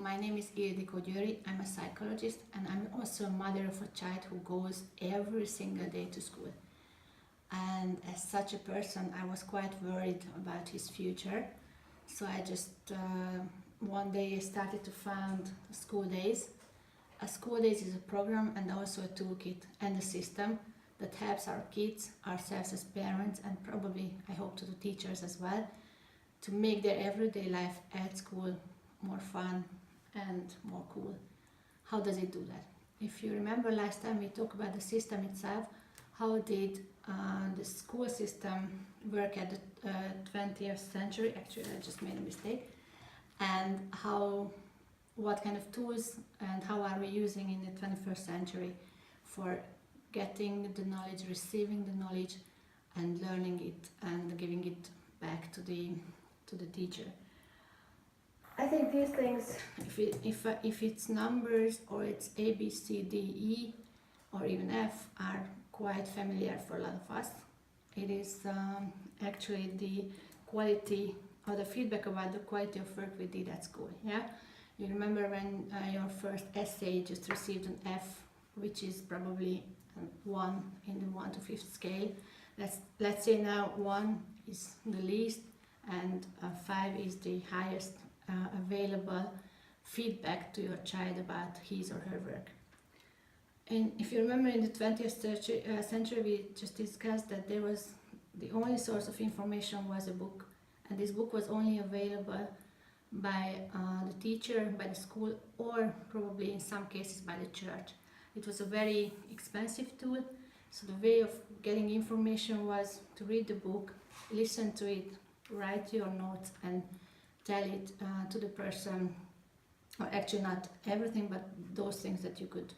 my name is Ildikó Győri. I'm a psychologist and I'm also a mother of a child who goes every single day to school. And as such a person, I was quite worried about his future. So I just one day started to found School Days. A School Days is a program and also a toolkit and a system that helps our kids, ourselves as parents, and probably, I hope, to the teachers as well, to make their everyday life at school more fun and more cool. How does it do that? If you remember last time we talked about the system itself, how did the school system work at the 20th century? Actually, I just made a mistake. And what kind of tools and how are we using in the 21st century for getting the knowledge, receiving the knowledge, and learning it and giving it back to the teacher. I think these things, if it's numbers or it's A, B, C, D, E, or even F, are quite familiar for a lot of us. It is actually the quality or the feedback about the quality of work we did at school. Yeah, you remember when your first essay just received an F, which is probably 1 in the 1 to 5th scale. Let's say now 1 is the least and 5 is the highest available feedback to your child about his or her work. And if you remember, in the 20th century we just discussed that there was the only source of information was a book, and this book was only available by the teacher, by the school, or probably in some cases by the church. It was a very expensive tool, so the way of getting information was to read the book, listen to it, write your notes and tell it to the person, or actually not everything, but those things that you could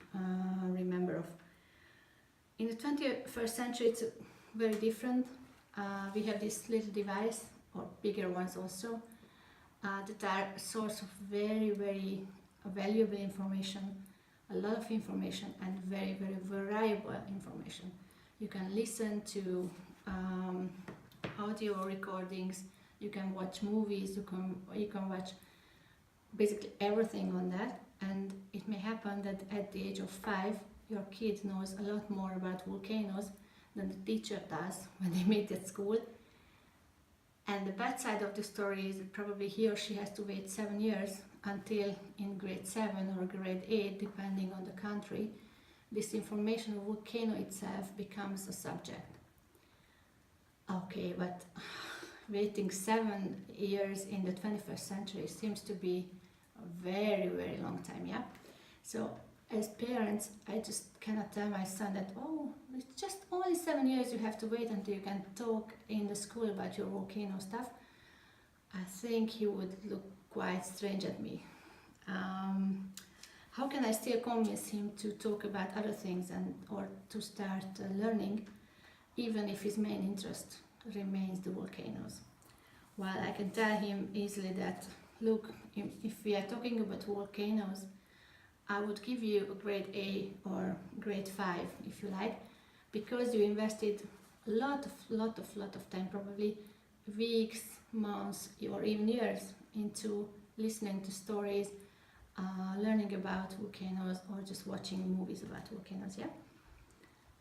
remember of. In the 21st century it's very different. We have this little device, or bigger ones also, that are a source of very, very valuable information, a lot of information, and very, very variable information. You can listen to audio recordings, you can watch movies, you can watch basically everything on that, and it may happen that at the age of 5 your kid knows a lot more about volcanoes than the teacher does when they meet at school. And the bad side of the story is that probably he or she has to wait 7 years until in grade 7 or grade 8, depending on the country, this information of volcano itself becomes a subject. Okay, but waiting 7 years in the 21st century seems to be a very, very long time, yeah? So as parents, I just cannot tell my son that, oh, it's just only 7 years you have to wait until you can talk in the school about your volcano stuff. I think he would look quite strange at me. How can I still convince him to talk about other things or to start learning, even if his main interest remains the volcanoes? Well, I can tell him easily that, look, if we are talking about volcanoes, I would give you a grade A or grade 5, if you like, because you invested a lot of time, probably weeks, months, or even years, into listening to stories, learning about volcanoes, or just watching movies about volcanoes, yeah?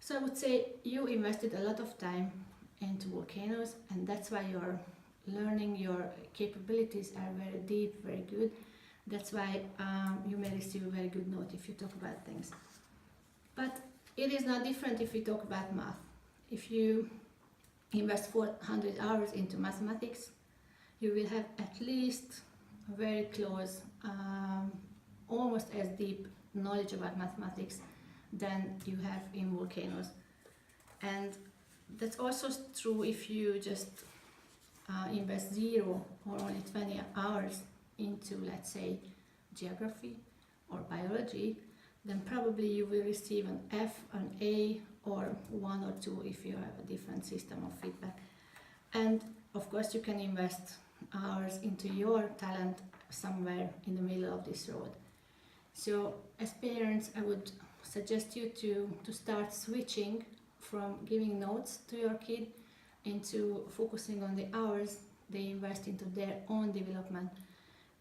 So I would say you invested a lot of time into volcanoes, and that's why you're learning, your capabilities are very deep, very good. That's why you may receive a very good note if you talk about things. But it is not different if you talk about math. If you invest 400 hours into mathematics, you will have at least a very close, almost as deep knowledge about mathematics than you have in volcanoes. And that's also true if you just invest 0 or only 20 hours into, let's say, geography or biology, then probably you will receive an F, an A, or 1 or 2 if you have a different system of feedback. And of course you can invest hours into your talent somewhere in the middle of this road. So as parents, I would suggest you to start switching from giving notes to your kid into focusing on the hours they invest into their own development,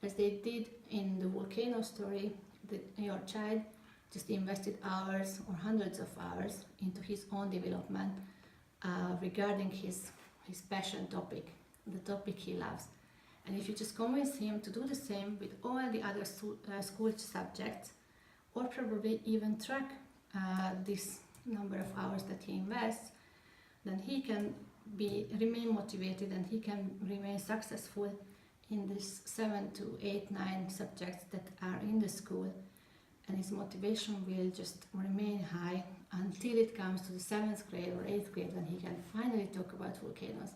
as they did in the volcano story that your child just invested hours or hundreds of hours into his own development regarding his passion topic, the topic he loves. And if you just convince him to do the same with all the other school subjects, or probably even track this number of hours that he invests, then he can remain motivated and he can remain successful in these 7 to 8, 9 subjects that are in the school, and his motivation will just remain high until it comes to the 7th grade or 8th grade when he can finally talk about volcanoes.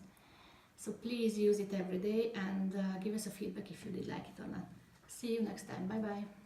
So please use it every day and give us a feedback if you did like it or not. See you next time. Bye bye.